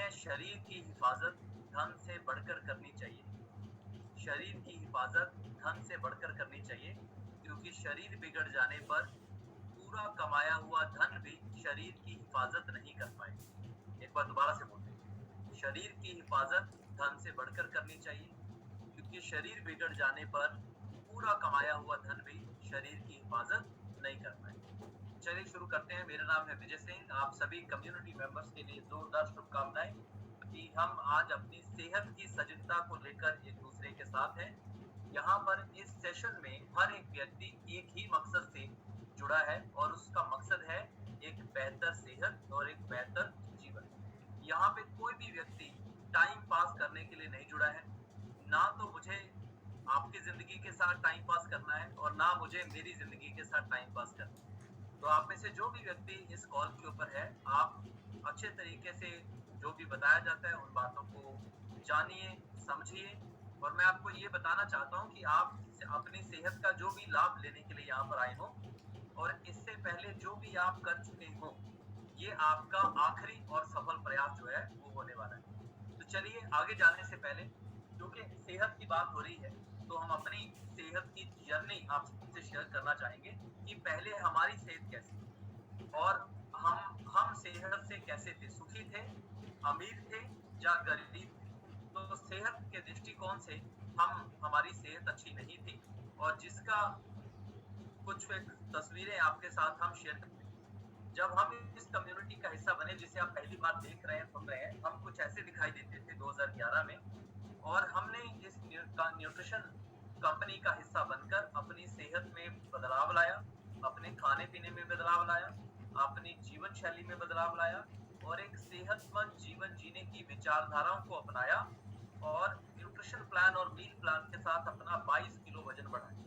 हैं शरीर की हिफाजत धन से बढ़कर करनी चाहिए। शरीर की हिफाजत धन से बढ़कर करनी चाहिए, क्योंकि शरीर बिगड़ जाने पर पूरा कमाया हुआ धन भी शरीर की हिफाजत नहीं कर पाएगा। एक बार दोबारा से बोलते हैं, शरीर की हिफाजत धन से बढ़कर करनी चाहिए, क्योंकि शरीर बिगड़ जाने पर पूरा कमाया हुआ धन भी शरीर की हिफाजत नहीं कर पाएगा। चलिए शुरू करते हैं। मेरा नाम है विजय सिंह। आप सभी कम्युनिटी मेंबर्स के लिए जोरदार शुभकामनाएं कि हम आज अपनी सेहत की सजगता को लेकर एक दूसरे के साथ हैं। यहाँ पर इस सेशन में हर एक व्यक्ति एक ही मकसद से जुड़ा है, और उसका मकसद है एक बेहतर सेहत और एक बेहतर जीवन। यहाँ पे कोई भी व्यक्ति टाइम पास करने के लिए नहीं जुड़ा है। ना तो मुझे आपकी जिंदगी के साथ टाइम पास करना है, और ना मुझे मेरी जिंदगी के साथ टाइम पास करना है। तो आप में से जो भी व्यक्ति इस कॉल के ऊपर है, आप अच्छे तरीके से जो भी बताया जाता है उन बातों को जानिए, समझिए। और मैं आपको ये बताना चाहता हूँ कि आप अपनी सेहत का जो भी लाभ लेने के लिए यहाँ पर आए हो, और इससे पहले जो भी आप कर चुके हो, ये आपका आखिरी और सफल प्रयास जो है वो होने वाला है। तो चलिए आगे जाने से पहले, क्योंकि सेहत की बात हो रही है, तो हम अपनी सेहत की जर्नी आपसे शेयर करना चाहेंगे कि पहले हमारी सेहत कैसी थी, और हम सेहत से कैसे थे, सुखी थे, अमीर थे या गरीब थे। तो सेहत के दृष्टिकोण से हमारी सेहत अच्छी नहीं थी, और जिसका कुछ एक तस्वीरें आपके साथ हम शेयर करते हैं। जब हम इस कम्युनिटी का हिस्सा बने, जिसे आप पहली बार देख रहे हैं, सुन रहे हैं, हम कुछ ऐसे दिखाई देते थे 2011 में, और हमने इस न्यूट्रिशन कंपनी का हिस्सा बनकर अपनी सेहत में बदलाव लाया, अपने खाने पीने में बदलाव लाया, अपनी जीवन शैली में बदलाव लाया, और एक सेहतमंद जीवन जीने की विचारधाराओं को अपनाया, और न्यूट्रिशन प्लान और मील प्लान के साथ अपना 22 किलो वजन बढ़ाया।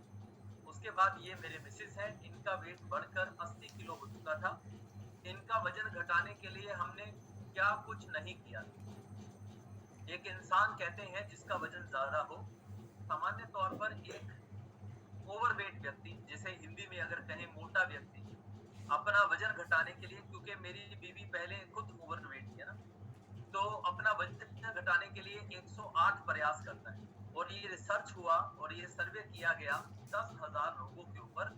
उसके बाद ये मेरे मिसेस हैं, इनका वेट बढ़कर 80 किलो हो चुका था। इनका वजन घटाने के लिए हमने क्या कुछ नहीं किया। एक इंसान कहते हैं जिसका वजन ज्यादा हो, सामान्य तौर पर एक ओवरवेट व्यक्ति, जिसे हिंदी में अगर कहें मोटा व्यक्ति, अपना वजन घटाने के लिए, क्योंकि मेरी बीवी पहले खुद ओवरवेट थी ना, तो अपना वजन घटाने के लिए 108 प्रयास करता है। और ये रिसर्च हुआ और ये सर्वे किया गया 10,000 लोगों के ऊपर,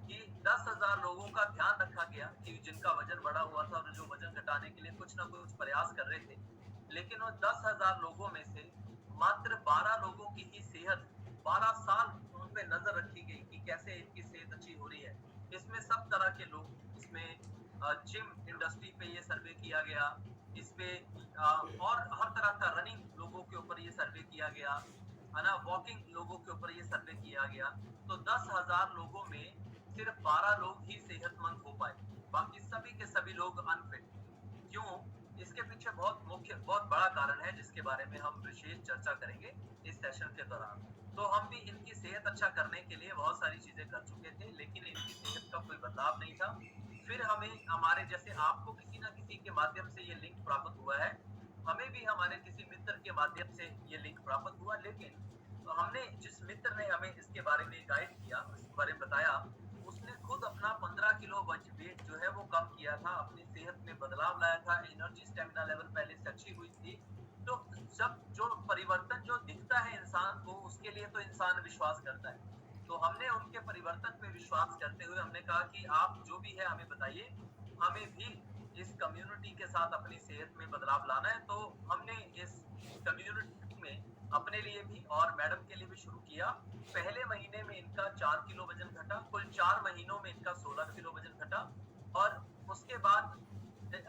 कि 10,000 लोगों का ध्यान रखा गया कि जिनका वजन बढ़ा हुआ था और जो वजन घटाने के लिए कुछ ना कुछ प्रयास कर रहे थे। लेकिन वो 10,000 लोगों में से मात्र 12 लोगों की ही सेहत 12 साल उन पे नजर रखी गई कि कैसे इनकी सेहत अच्छी हो रही है। इसमें सब तरह के लोग, इसमें जिम इंडस्ट्री पे ये सर्वे किया गया, इस पे और हर तरह का रनिंग लोगों के ऊपर ये सर्वे किया गया, है ना, वॉकिंग लोगों के ऊपर ये सर्वे किया गया। तो 10,000 लोगों में सिर्फ 12 लोग ही सेहतमंद हो पाए, बाकी सभी के सभी लोग अनफिट। क्यों? इसके पीछे बहुत बड़ा कारण है, जिसके बारे में हम विशेष चर्चा करेंगे इस सेशन के दौरान। तो हम भी इनकी सेहत अच्छा करने के लिए बहुत सारी चीजें कर चुके थे, लेकिन इनकी सेहत का कोई बदलाव नहीं था। फिर हमें हमारे जैसे आपको किसी ना किसी के माध्यम से ये लिंक प्राप्त हुआ है, हमें भी हमारे किसी मित्र के माध्यम से ये लिंक प्राप्त हुआ। लेकिन हमने जिस मित्र ने हमें इसके बारे में गाइड किया, इसके बारे में बताया, उसने खुद अपना 15 किलो वेट जो है वो कम किया था, अपनी सेहत में बदलाव लाया था, एनर्जी स्टेमिना लेवल पहले से अच्छी हुई थी। तो जब जो परिवर्तन जो दिखता है इंसान को, उसके लिए तो इंसान विश्वास करता है। तो हमने उनके परिवर्तन पे विश्वास करते हुए हमने कहा कि आप जो भी है हमें बताइए, हमें भी इस कम्युनिटी के साथ अपनी सेहत में बदलाव लाना है। तो हमने इस कम्युनिटी में अपने लिए भी और मैडम के लिए भी शुरू किया। पहले महीने में इनका 4 किलो वजन घटा, कुल 4 महीनों में इनका 16 किलो वजन घटा, और उसके बाद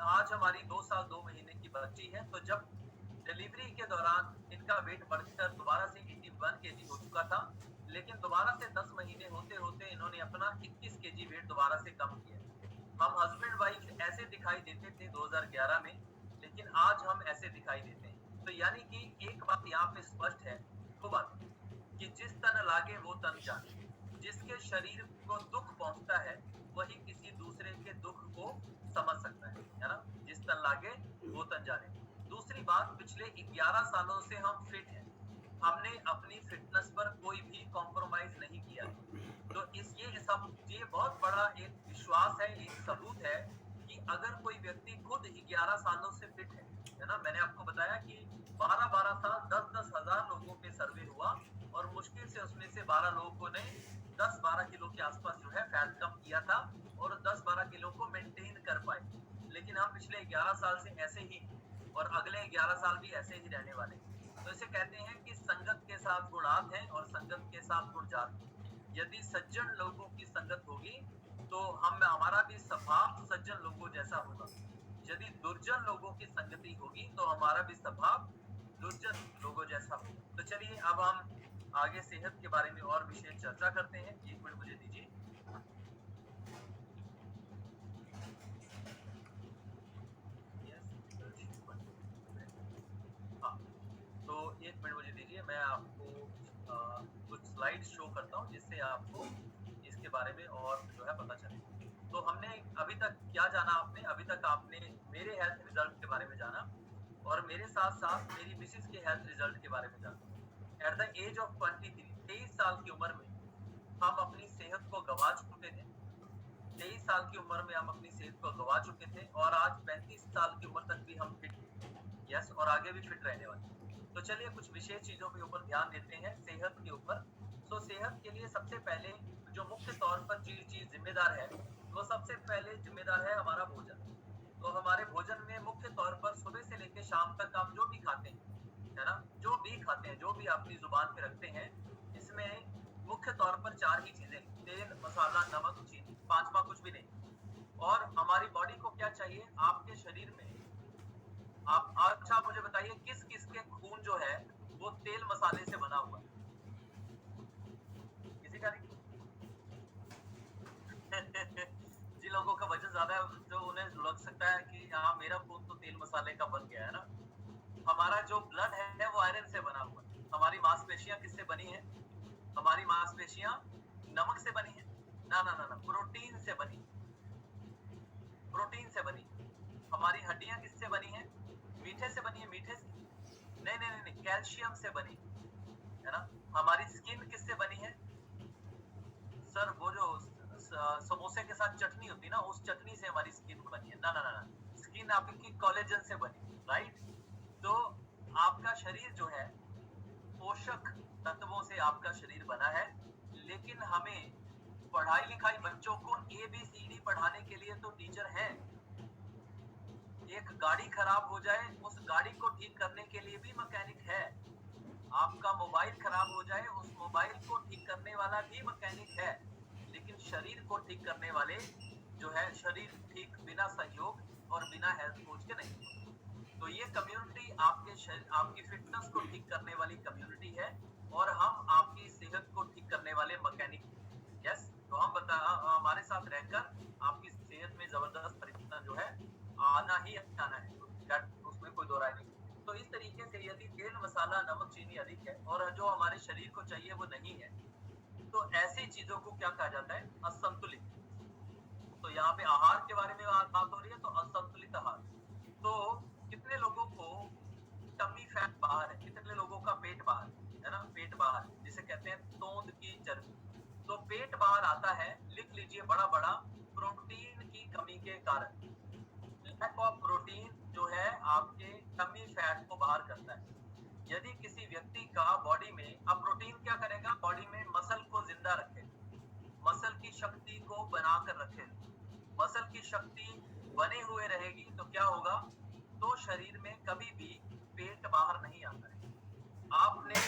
आज हमारी 2 साल 2 महीने की बच्ची है। तो जब डिलीवरी के दौरान इनका वेट बढ़कर दोबारा से 81 केजी हो चुका था, लेकिन दोबारा से 10 महीने होते होते इन्होंने अपना 21 केजी वेट दोबारा से कम किया। हम हस्बैंड वाइफ ऐसे दिखाई देते थे 2011 में, लेकिन आज हम ऐसे दिखाई देते हैं। तो यानी कि एक बात यहाँ पे स्पष्ट है, दो बात, कि जिस तन लागे वो तन जाने। जिसके शरीर को दुख पहुंचता है, वही किसी दूसरे के दुख को समझ सकता है ना। जिस तन लागे वो तन जाने। दूसरी बात, पिछले 11 सालों से हम फिट हैं। हमने अपनी फिटनेस पर कोई भी कॉम्प्रोमाइज नहीं किया। तो ये बहुत बड़ा एक विश्वास है, एक सबूत है कि अगर कोई व्यक्ति खुद 11 सालों से फिट है ना, मैंने आपको बताया कि 12-12 साल 10-10 हजार लोगों पे सर्वे हुआ और मुश्किल से उसमें से 12 लोगों ने 10-12 किलो के आसपास जो है फैट कम किया था और 10-12 किलो को मेंटेन कर पाए। लेकिन हम पिछले 11 साल से ऐसे ही और अगले 11 साल भी ऐसे ही रहने वाले। तो इसे कहते हैं कि संगत के साथ गुणात है और संगत के साथ गुण जात। यदि सज्जन लोगों की संगत होगी तो हम हमारा भी स्वभाव सज्जन लोगों जैसा होगा। यदि दुर्जन लोगों की संगति होगी तो हमारा भी स्वभाव दुर्जन लोगों जैसा होगा। तो चलिए अब हम आगे सेहत के बारे में और विशेष चर्चा करते हैं। एक मिनट मुझे दीजिए। हाँ, तो एक मिनट मुझे दीजिए, मैं आपको कुछ स्लाइड शो करता हूँ जिससे आपको इसके बारे में और जो है पता चले। तो हमने अभी तक क्या जाना, आपने अभी तक आपने मेरे हेल्थ रिजल्ट के बारे में जाना और मेरे साथ साथ मेरी मिसेस के हेल्थ रिजल्ट के बारे में जाना। एट द एज ऑफ 23 साल की उम्र में हम अपनी सेहत को गंवा चुके थे। 23 साल की उम्र में हम अपनी सेहत को गंवा चुके थे और आज 35 साल की उम्र तक भी हम फिट, यस, और आगे भी फिट रहने वाले। तो चलिए कुछ विशेष चीजों के ऊपर ध्यान देते हैं सेहत के ऊपर। तो सेहत के लिए सबसे पहले जो मुख्य तौर पर चीज जिम्मेदार है, वो सबसे पहले जिम्मेदार है हमारा भोजन। तो हमारे भोजन में मुख्य तौर पर सुबह से लेकर शाम तक आप जो भी खाते हैं, है ना, जो भी खाते हैं, जो भी अपनी जुबान पे रखते हैं, इसमें मुख्य तौर पर 4 ही चीजें: तेल, मसाला, नमक, चीनी, पांचवा कुछ भी नहीं। और हमारी बॉडी को क्या चाहिए, आपके शरीर में आप अच्छा मुझे बताइए किस किस के खून जो है वो तेल मसाले से बना हुआ है? किसी का नहीं? जिन लोगों का वजन ज्यादा है जो उन्हें लग सकता है कि हाँ मेरा खून तो तेल मसाले का बन गया है ना। हमारा जो ब्लड है वो आयरन से बना हुआ है। हमारी मांसपेशियां किससे बनी है? हमारी मांसपेशियां नमक से बनी है? ना ना ना ना, प्रोटीन से बनी, प्रोटीन से बनी। हमारी हड्डियां किससे बनी है? मीठे से बनी है, मीठे से नहीं नहीं नहीं, नहीं, कैल्शियम से बनी है ना। हमारी स्किन किससे बनी है? सर वो जो समोसे के साथ चटनी होती है ना, उस चटनी से हमारी स्किन बनी है। ना ना ना ना, स्किन आपकी कोलेजन से बनी, राइट। तो आपका शरीर जो है पोषक तत्वों से आपका शरीर बना है। लेकिन हमें पढ़ाई लिखाई, बच्चों को ABCD पढ़ाने के लिए तो टीचर हैं। एक गाड़ी खराब हो जाए उस गाड़ी को ठीक करने के लिए भी मैकेनिक है। आपका मोबाइल खराब हो जाए उस मोबाइल को ठीक करने वाला भी मैकेनिक है। लेकिन शरीर को ठीक करने वाले जो है, शरीर ठीक बिना सहयोग और बिना हेल्थ कोच के नहीं। तो ये कम्युनिटी आपकी फिटनेस को ठीक करने वाली कम्युनिटी है और हम आपकी सेहत को ठीक करने वाले मैकेनिक। यस, तो हम हमारे साथ रहकर आपकी सेहत में जबरदस्त परिवर्तन जो है आना ही आना है, उसमें कोई दो राय नहीं। तो इस तरीके से यदि तेल, मसाला, नमक, चीनी अधिक है और जो हमारे शरीर को चाहिए वो नहीं है, तो ऐसी चीजों को क्या कहा जाता है? असंतुलित। तो यहाँ पे आहार के बारे में बात हो रही है, तो असंतुलित आहार। तो कितने लोगों को टमी फैट बाहर है, कितने लोगों का पेट बाहर है ना, पेट बाहर जिसे कहते हैं तोंद की चर्बी। तो पेट बाहर आता है, लिख लीजिए बड़ा बड़ा, प्रोटीन की कमी के कारण। लैक ऑफ प्रोटीन जो है आपके टमी फैट को बाहर करता है। यदि किसी व्यक्ति का बॉडी में, अब प्रोटीन क्या करेगा? बॉडी में मसल को जिंदा रखे, मसल की शक्ति को बनाकर रखे। मसल की शक्ति बने हुए रहेगी तो क्या होगा? तो शरीर में कभी भी पेट बाहर नहीं आता है। आपने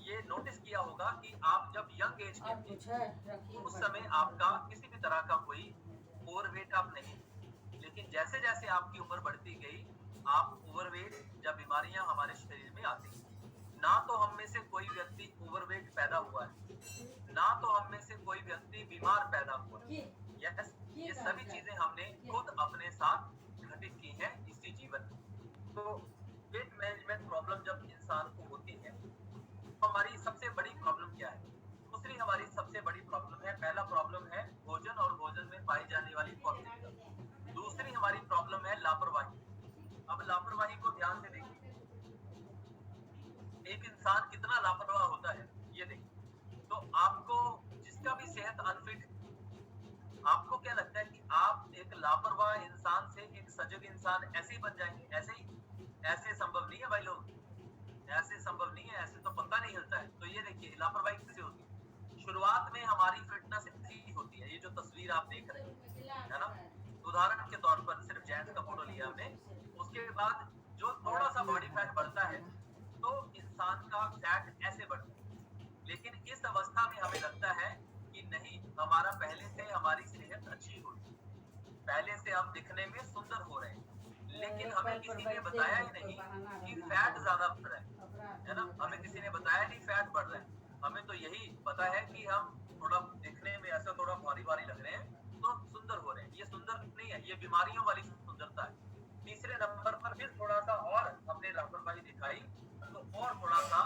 ये नोटिस किया होगा कि आप जब यंग एज के थे उस समय आपका किसी भी तरह का कोई ओवरवेट आप नहीं, लेकिन जैसे जैसे आपकी उम्र बढ़ती गई आप ओवरवेट या बीमारियां हमारे शरीर में आती। ना तो हम में से कोई व्यक्ति ओवरवेट पैदा हुआ है, ना तो हम में से कोई व्यक्ति बीमार पैदा हुआ है। यस, ये सभी चीजें हमने खुद अपने साथ घटित की हैं इसी जीवन में। तो वेट मैनेजमेंट प्रॉब्लम जब इंसान को होती है तो हमारी सबसे बड़ी प्रॉब्लम क्या है? दूसरी हमारी सबसे बड़ी प्रॉब्लम है, पहला प्रॉब्लम है भोजन और भोजन में पाई जाने वाली पौष्टिकता। दूसरी हमारी प्रॉब्लम है लापरवाही। अब लापरवाही को ध्यान से देखिए, एक इंसान कितना लापरवाह होता है ये देखिए। तो आपको जिसका भी सेहत अनफिट, आपको क्या लगता है कि आप एक लापरवाह इंसान से एक सजग इंसान ऐसे ही बन जाएंगे? ऐसे ही ऐसे संभव नहीं है भाई लोग, ऐसे संभव नहीं है, ऐसे तो पता नहीं हिलता है। तो ये देखिए लापरवाही कैसे होती है। शुरुआत में हमारी फिटनेस ऐसी होती है, ये जो तस्वीर आप देख रहे हैं, है ना, उदाहरण के तौर पर सिर्फ जेंट्स का फोटो लिया हमने। उसके बाद जो थोड़ा सा बॉडी फैट बढ़ता है तो इंसान का फैट ऐसे बढ़ता है। लेकिन इस अवस्था में हमें लगता है कि नहीं, हमारा पहले से हमारी सेहत अच्छी हो रही है, पहले से हम दिखने में सुंदर हो रहे हैं। लेकिन हमें किसी ने बताया ही नहीं कि फैट ज्यादा बढ़ रहा है ना, हमें किसी ने बताया नहीं फैट बढ़ रहा है। हमें तो यही पता है कि हम थोड़ा दिखने में ऐसा थोड़ा भारी भारी लग रहे हैं तो सुंदर हो रहे हैं। ये सुंदर नहीं है, ये बीमारियों वाली सुंदरता है। तीसरे नंबर पर फिर थोड़ा सा और हमने लापरवाही दिखाई तो और थोड़ा सा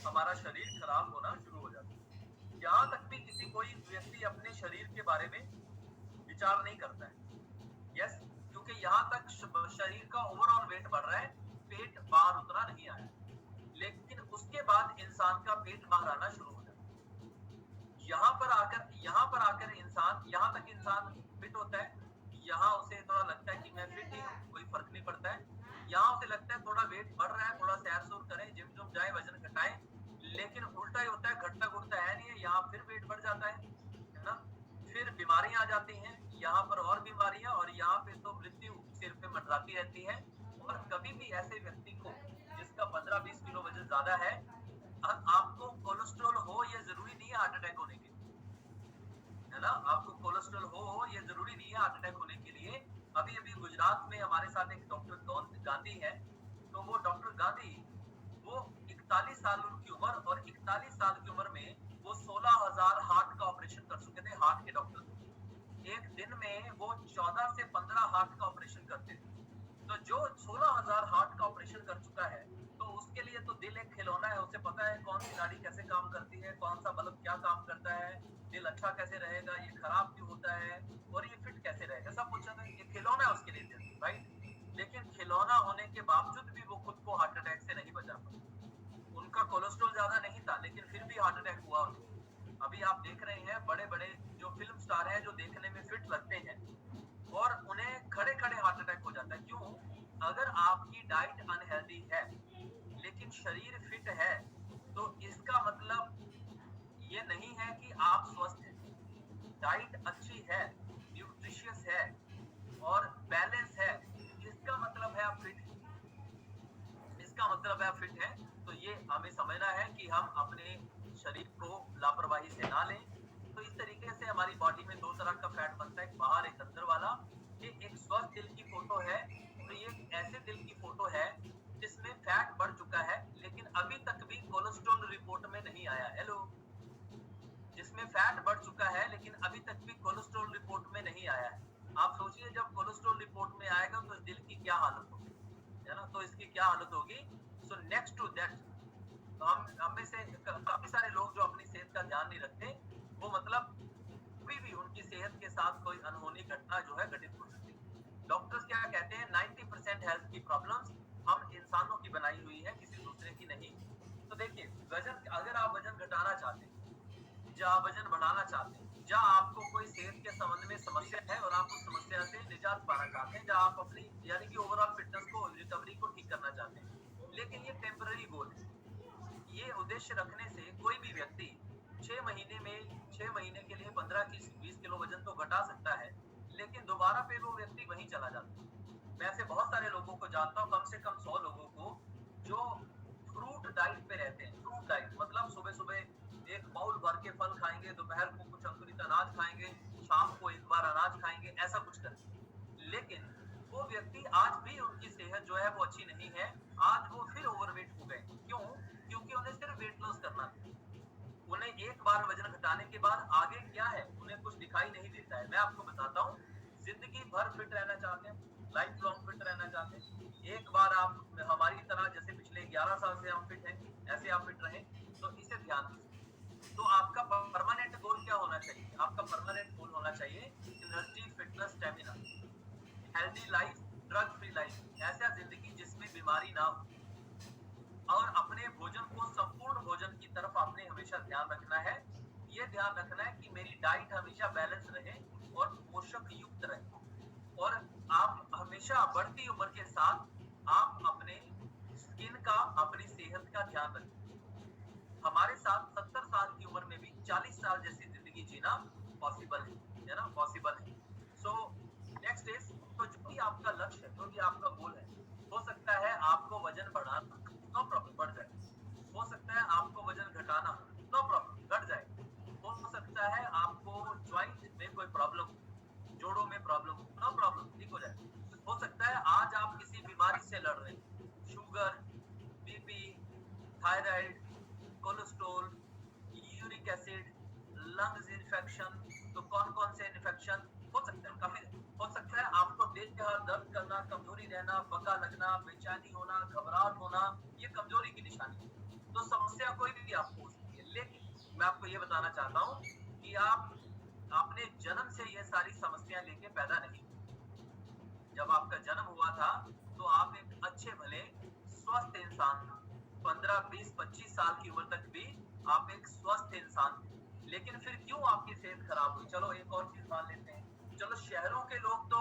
हमारा शरीर खराब होना शुरू हो जाता है। यहाँ तक भी किसी कोई व्यक्ति अपने शरीर के बारे में विचार नहीं करता है। यस, क्योंकि यहाँ तक शरीर का ओवरऑल वेट बढ़ रहा है, पेट बाहर उतना नहीं आया, लेकिन उसके बाद इंसान का पेट बाहर आना शुरू हो जाता है। यहाँ पर आकर इंसान, यहाँ तक इंसान फिट होता है, यहाँ उसे थोड़ा लगता है कि मैं फिट ही हूँ, कोई फर्क नहीं पड़ता है। यहाँ उसे लगता है थोड़ा वेट बढ़ रहा है, थोड़ा सैर सूर करें, जिम जुम जाए, वजन घटाएं, लेकिन उल्टा ही होता है, घटता घुटता है नहीं है, यहाँ फिर वेट बढ़ जाता है ना। फिर बीमारियां आ जाती हैं, यहाँ पर और बीमारियां, और यहाँ पे तो मृत्यु सिर पे मंडराती रहती है। और कभी भी ऐसे व्यक्ति को जिसका 15-20 किलो वजन ज्यादा है, आपको कोलेस्ट्रॉल हो ये जरूरी नहीं है हार्ट अटैक होने के लिए, है ना, आपको कोलेस्ट्रॉल हो ये जरूरी नहीं है हार्ट अटैक होने के लिए। अभी अभी गुजरात में हमारे साथ एक डॉक्टर गांधी है, तो वो डॉक्टर गांधी, वो 41 साल उनकी उम्र, और 41 साल की उम्र में वो 16,000 हार्ट का ऑपरेशन कर चुके थे। हार्ट के डॉक्टर एक दिन में वो 14 से 15 हार्ट का ऑपरेशन करते थे। तो जो 16,000 हार्ट का ऑपरेशन कर चुका है, तो उसके लिए तो दिल एक खिलौना है, उसे पता है कौन सी नाड़ी कैसे काम करती है, कौन सा बल्ब क्या काम करता है, दिल अच्छा कैसे रहेगा, ये खराब क्यों होता है, और ये फिट कैसे रहेगा, सब कुछ है। ये खिलौना है उसके लिए दिल, राइट। लेकिन खिलौना होने के बावजूद भी वो खुद को हार्ट अटैक से नहीं बचा पाए। उनका कोलेस्ट्रॉल ज्यादा नहीं था, लेकिन फिर भी हार्ट अटैक हुआ उनको। अभी आप देख रहे हैं बड़े बड़े जो फिल्म स्टार हैं, जो देखने में फिट लगते हैं, और उन्हें खड़े खड़े हार्ट अटैक हो जाता है। क्यों? अगर आपकी डाइट अनहेल्दी है लेकिन शरीर फिट है, तो इसका मतलब ये नहीं है कि आप स्वस्थ हैं। डाइट अच्छी है, न्यूट्रिशियस है और बैलेंस है, इसका मतलब है आप फिट हैं, इसका मतलब है आप फिट हैं। तो ये हमें समझना है कि हम अपने शरीर को लापरवाही से ना लें। तो इस तरीके से हमारी बॉडी में दो तरह का फैट बनता है, एक बाहर एक अंदर वाला। ये एक स्वस्थ दिल की फोटो है, तो ये ऐसे दिल की फोटो है जिसमें फैट बढ़ चुका है लेकिन अभी तक भी कोलेस्ट्रॉल रिपोर्ट में नहीं आया। हेलो, जिसमें फैट बढ़ चुका है लेकिन अभी तक भी कोलेस्ट्रॉल रिपोर्ट में नहीं आया है। आप सोचिए जब कोलेस्ट्रॉल रिपोर्ट में आएगा तो दिल की क्या हालत होगी, है ना, तो इसकी क्या हालत होगी। सो नेक्स्ट टू दैट, हम में से काफी सारे लोग जो अपनी सेहत का ध्यान नहीं रखते, वो मतलब कभी भी उनकी सेहत के साथ कोई अनहोनी घटना जो है घटित हो सकती है। डॉक्टर्स क्या कहते हैं, 90% हेल्थ की प्रॉब्लम्स हम इंसानों की बनाई हुई है, किसी दूसरे की नहीं। तो देखिए, वजन, अगर आप वजन घटाना चाहते हैं या वजन बढ़ाना चाहते हैं, या आपको कोई सेहत के संबंध में समस्या है और आप उस समस्या से निजात पाना चाहते हैं, या आप अपनी यानी कि ओवरऑल फिटनेस को, रिकवरी को ठीक करना चाहते हैं, लेकिन ये टेम्पररी गोल है। ये उद्देश्य रखने से कोई भी व्यक्ति 6 महीने के लिए 15-20 किलो वजन तो घटा सकता है, लेकिन दोबारा पे वो व्यक्ति वहीं चला जाता है। मैं ऐसे बहुत सारे लोगों को जानता हूँ, कम से कम 100 लोगों को, जो फ्रूट डाइट पे रहते हैं। फ्रूट डाइट मतलब सुबह सुबह एक बाउल भर के फल खाएंगे, दोपहर को कुछ अंकुरित अनाज खाएंगे, शाम को एक बार अनाज खाएंगे, ऐसा कुछ करते। लेकिन वो व्यक्ति आज भी, उनकी सेहत जो है वो अच्छी नहीं है, आज वो फिर ओवरवेट हो गए। क्यों? क्योंकि उन्हें सिर्फ वेट लॉस करना था। उन्हें एक बार वजन घटाने के बाद आगे क्या है उन्हें कुछ दिखाई नहीं देता है। मैं आपको बताता हूँ, जिंदगी भर फिट रहना चाहते हैं, लाइफ लॉन्ग फिट रहना चाहते हैं, एक बार आप हमारी तरह, जैसे पिछले 11 साल से हम फिट हैं, ऐसे आप फिट रहें, तो इसे ध्यान दीजिए। तो आपका परमानेंट गोल क्या होना चाहिए? आपका परमानेंट गोल होना चाहिए energy, fitness, stamina, healthy life, drug free life, ऐसा जिंदगी जिसमें बीमारी ना हो। और अपने भोजन को, संपूर्ण भोजन की तरफ आपने हमेशा ध्यान रखना है। ये ध्यान रखना है कि मेरी डाइट हमेशा बैलेंस रहे और पोषक युक्त रहे, और आप हमेशा बढ़ती उम्र के साथ आप अपने स्किन का, अपनी सेहत का ध्यान रखें। हमारे साथ 70 साल की उम्र में भी 40 साल जैसी जिंदगी जीना पॉसिबल है ना, पॉसिबल है। सो नेक्स्ट इज, तो जो भी आपका लक्ष्य है, जो भी आपका गोल है, हो सकता है आपको वजन बढ़ाना, नो प्रॉब्लम, बढ़ जाए। हो सकता है आपको वजन घटाना, नो प्रॉब्लम, घट जाए। हो सकता है आपको ज्वाइंट में कोई प्रॉब्लम हो, जोड़ों में प्रॉब्लम हो, नो प्रॉब्लम, ठीक हो जाए। हो सकता है आज आप किसी बीमारी से लड़ रहे हैं, sugar, BP, thyroid, cholesterol, uric acid, lungs infection. तो कौन कौन से इन्फेक्शन हो सकते हैं, काफी। हो सकता है आपको दिल का दर्द करना, कमजोरी रहना, बका लगना, बेचैनी होना, घबराहट होना, ये कमजोरी की निशानी है। तो समस्या कोई भी आपको हो सकती है, लेकिन मैं आपको ये बताना चाहता हूँ कि आप आपने जन्म से ये सारी समस्याएं लेके पैदा नहीं हुए। जब आपका जन्म हुआ था तो आप एक अच्छे भले स्वस्थ इंसान, 15, 20, 25 साल की उम्र तक भी आप एक स्वस्थ इंसान थे। लेकिन फिर क्यों आपकी सेहत खराब हुई? चलो एक और चीज मान लेते हैं, चलो शहरों के लोग तो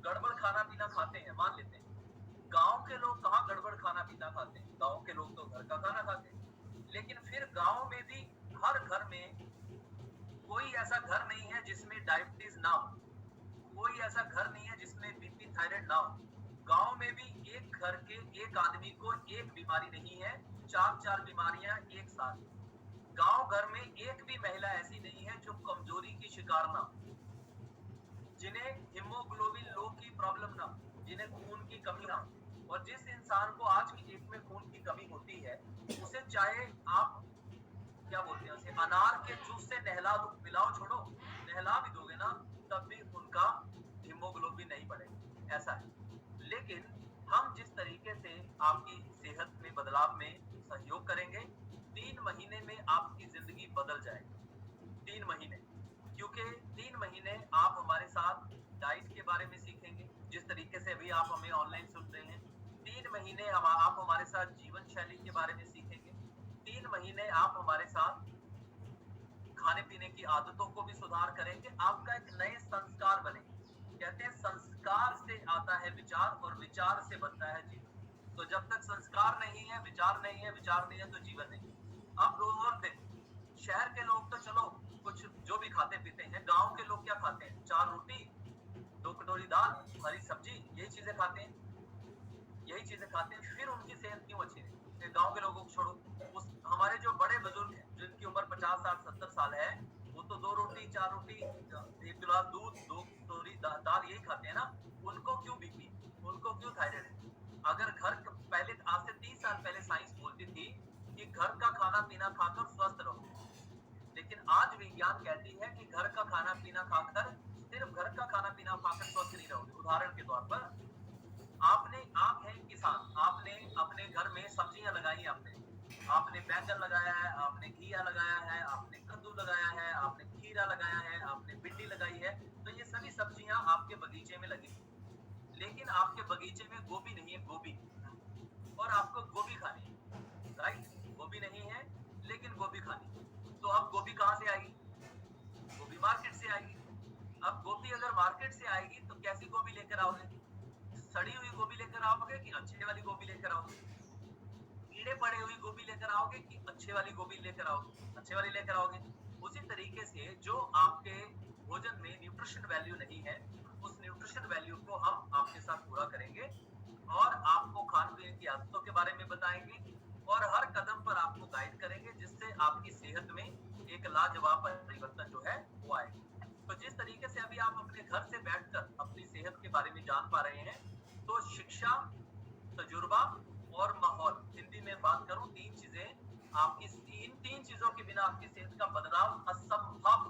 गड़बड़ खाना पीना खाते हैं, मान लेते हैं। गांव के लोग कहाँ गड़बड़ खाना पीना खाते हैं? गांव के लोग तो घर का खाना खाते हैं। लेकिन फिर गांव में भी हर घर में, कोई ऐसा घर नहीं है जिसमें डायबिटीज ना हो, कोई ऐसा घर नहीं है जिसमें बीपी थायराइड ना हो। गांव में भी एक घर के एक आदमी को एक बीमारी नहीं है, चार चार बीमारियां एक साथ। गांव घर में एक भी महिला ऐसी नहीं है जो कमजोरी की शिकार ना हो, जिन्हें हीमोग्लोबिन लो की प्रॉब्लम ना हो, जिन्हें खून की कमी ना हो। और जिस इंसान को आज की डेट में खून की कमी होती है, उसे चाहे आप क्या बोलते हैं, उसे अनार के जूस से नहला दो, पिलाओ छोड़ो, नहला भी दोगे ना, तब भी उनका हीमोग्लोबिन नहीं बढ़ेगा, ऐसा है। लेकिन हम जिस तरीके से आपकी सेहत में बदलाव में सहयोग करेंगे, 3 महीने में आपकी जिंदगी बदल जाएगी। 3 महीने, क्योंकि 3 महीने आप हमारे साथ डाइट के बारे में सीखेंगे, जिस तरीके से अभी आप हमें ऑनलाइन सुन रहे हैं। 3 महीने आप हमारे साथ जीवन शैली के बारे में सीखेंगे। 3 महीने आप हमारे साथ खाने पीने की आदतों को भी सुधार करेंगे, आपका एक नए संस्कार बनेंगे। कहते हैं संस्कार से आता है विचार, और विचार से बनता है जीवन। तो जब तक संस्कार नहीं है, विचार नहीं है, विचार नहीं है, तो जीवन नहीं है। अब रोज और देखो, शहर के लोग तो चलो कुछ जो भी खाते पीते हैं, गांव के लोग क्या खाते हैं? 4 रोटी, 2 कटोरी दाल, हरी सब्जी, यही चीजें खाते हैं, यही चीजें खाते हैं। फिर उनकी सेहत क्यों अच्छी है? गांव के लोगों को छोड़ो, उस हमारे जो बड़े बुजुर्ग हैं जिनकी उम्र 50 साल 70 साल है, वो तो 2 रोटी 4 रोटी, 1 गिलास दूध, 2 कटोरी दाल यही खाते हैं ना। उनको क्यों बीपी, उनको क्यों थायराइड है? अगर घर पहले, आज से 30 साल पहले साइंस बोलती थी कि घर का खाना पीना खाकर स्वस्थ रहो, लेकिन आज विज्ञान कहती है कि घर का खाना पीना खाकर, सिर्फ घर का खाना पीना खाकर स्वस्थ नहीं रहोगे। उदाहरण के तौर पर, आप हैं किसान, आपने अपने घर में सब्जियां लगाई, आपने बैंगन लगाया है, आपने घिया लगाया है, आपने कद्दू लगाया है, आपने खीरा लगाया है, आपने भिंडी लगाई है। तो ये सभी सब्जियां आपके बगीचे में लगी, लेकिन आपके बगीचे में गोभी नहीं है, गोभी, और आपको गोभी खानी है, राइट? गोभी नहीं है, लेकिन गोभी खानी है। तो अब गोभी कहां से आएगी? गोभी मार्केट से आएगी। अब गोभी अगर मार्केट से आएगी तो कैसी गोभी लेकर आओगे? सड़ी हुई गोभी लेकर आओगे कि अच्छे वाली गोभी लेकर आओगे? कीड़े पड़े हुई गोभी लेकर आओगे कि अच्छे वाली गोभी लेकर आओगे? अच्छे वाली लेकर आओगे। उसी तरीके से जो आपके भोजन में न्यूट्रिशन वैल्यू नहीं है, उस न्यूट्रिशन वैल्यू को हम आपके साथ पूरा करेंगे, और आपको खान पीने की आदतों के बारे में बताएंगे, और हर कदम पर आपको गाइड करेंगे, जिससे आपकी सेहत में एक लाजवाब परिवर्तन जो है वो आए। तो जिस तरीके से अभी आप अपने घर से बैठकर अपनी सेहत के बारे में जान पा रहे हैं, तो शिक्षा, तजुर्बा और माहौल, हिंदी में बात करूं, 3 चीजें आपकी, इन 3 चीजों के बिना आपकी सेहत का बदलाव असंभव।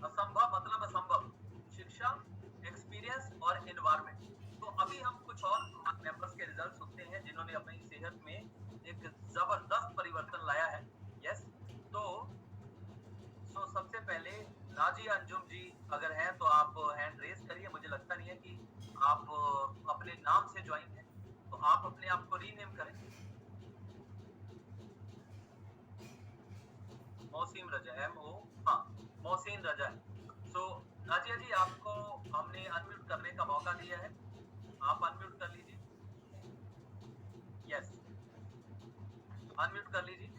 असंभव मतलब असंभव। शिक्षा, एक्सपीरियंस और एनवायरमेंट। तो अभी हम कुछ और मेंबर्स के रिजल्ट सुनते हैं जिन्होंने अपनी सेहत में एक जबरदस्त परिवर्तन लाया है। यस, तो सबसे पहले नाजिया अंजुम जी अगर हैं तो आप हैंड रेज करिए। मुझे लगता नहीं है कि आप अपने नाम से ज्वाइन हैं, तो आप अपने आप को रीनेम करें। मौसीम रजा, MO, हाँ, मौसीन रजा है। सो नाजिया जी, आपको हमने अनम्यूट करने का मौका दिया है, आप अनम्यूट कर लीजिए। अनम्यूट कर लीजिए।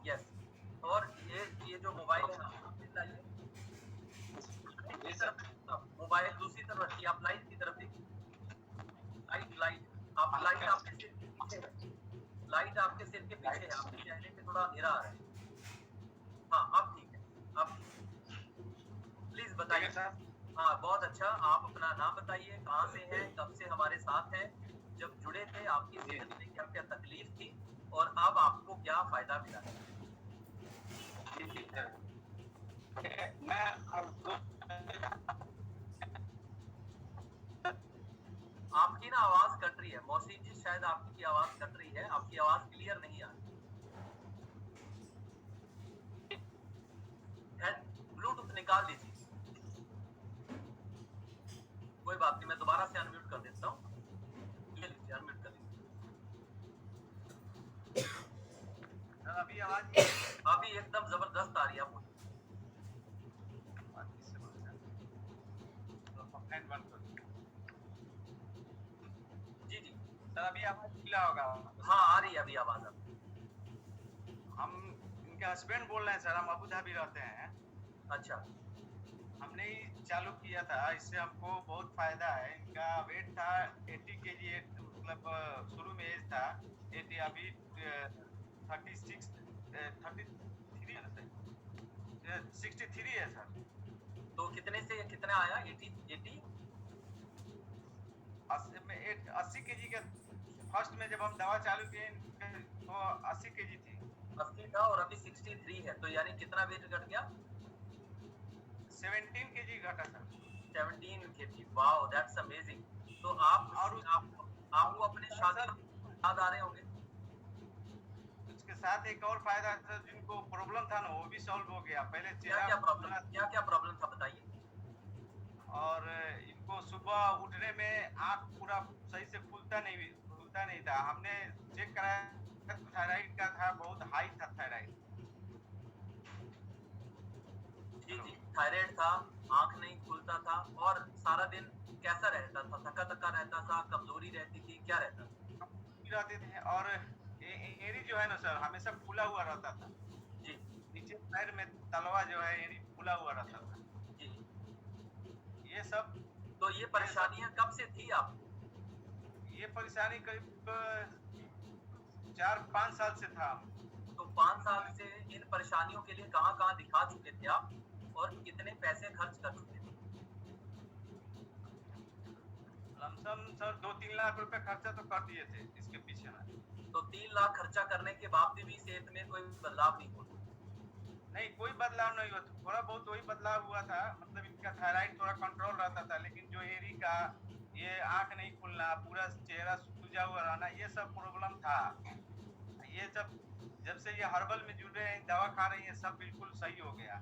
यस। और ये जो मोबाइल है आप लाइए जी की सर। तरफ, मोबाइल दूसरी तरफ रखिए, आप लाइट की तरफ देखिए। लाइट लाइट आप लाइट आपके सिर के पीछे है, लाइट आपके सिर के पीछे है, आपके चेहरे पे थोड़ा अंधेरा आ रहा है। हाँ अब ठीक है, अब प्लीज ठीक है बताइए। सर। हाँ बहुत अच्छा, आप अपना नाम बताइए, कहाँ से हैं, कब से हमारे साथ हैं, जब जुड़े थे आपकी जी सेहत में क्या क्या तकलीफ थी और अब आपको क्या फायदा मिला है। जी जी सर। मैं अब आपकी ना आवाज कट रही है मोहसिन जी, शायद आपकी आवाज कट रही है, आपकी आवाज क्लियर नहीं आ रही है। ब्लूटूथ निकाल दीजिए। कोई बात नहीं, मैं दोबारा से अनम्यूट कर देता हूँ। ये लीजिए अनम्यूट कर लीजिए। अभी आवाज अभी एकदम जबरदस्त आ रही है, आप बोलिए। फैन बंद कर दो। जी जी। सर अभी आवाज मिला होगा। हाँ आ रही है अभी आवाज अब। हम इनके हस्बैंड बोल रहे हैं सर, हम अबू धाबी रहते हैं। अच्छा हमने ही चालू किया था, इससे हमको बहुत फायदा है। इनका वेट था 80 केजी, मतलब शुरू में एज था 80, अभी 36 33 है ना सर, 63 है सर। तो कितने से कितने आया, 80 80? 80 केजी के फर्स्ट में जब हम दवा चालू किए तो 80 केजी थी। 80 था और अभी 63 है, तो यानी कितना वेट घट गया? 17 केजी घटा sir. 17 KG, wow that's amazing. तो और आपको अपने शादी सर याद आ रहे होंगे। उसके साथ एक और फायदा सर, जिनको प्रॉब्लम था ना वो भी सॉल्व हो गया। पहले क्या चेहरा क्या प्रॉब्लम, पूरा, क्या क्या प्रॉब्लम था बताइए। और इनको सुबह उठने में आँख पूरा सही से खुलता नहीं था। हमने चेक कराया, थायराइड का था, बहुत हाई था थायराइड। जी जी, थायराइड था, आंख नहीं खुलता था, और सारा दिन कैसा रहता था, थका थका रहता था, कमजोरी रहती थी, क्या रहता था? रहते थे, और एड़ी जो है ना सर हमेशा फूला हुआ रहता था। जी नीचे पैर में तलवा जो है एड़ी फूला हुआ रहता था। जी। ये सब तो ये परेशानियां कब से थी आपको? ये परेशानी करीब 4-5 साल से था। तो 5 साल से इन परेशानियों के लिए कहाँ कहाँ दिखा चुके थे आप और कितने पैसे खर्च कर चुके थे? लमसम सर 2-3 लाख रुपए खर्चा तो कर दिए थे इसके पीछे में। तो 3 लाख खर्चा करने के बाद भी सेहत में कोई बदलाव नहीं हुआ? नहीं, कोई बदलाव नहीं हुआ। थोड़ा बहुत वही बदलाव हुआ था, मतलब इनका थायराइड थोड़ा कंट्रोल रहता था, लेकिन जो एरी का ये आंख नहीं खुलना, पूरा चेहरा सूजा हुआ रहना, ये सब प्रॉब्लम था। ये सब जब से ये हर्बल में जुड़े हैं, दवा खा रही हैं, सब बिल्कुल सही हो गया।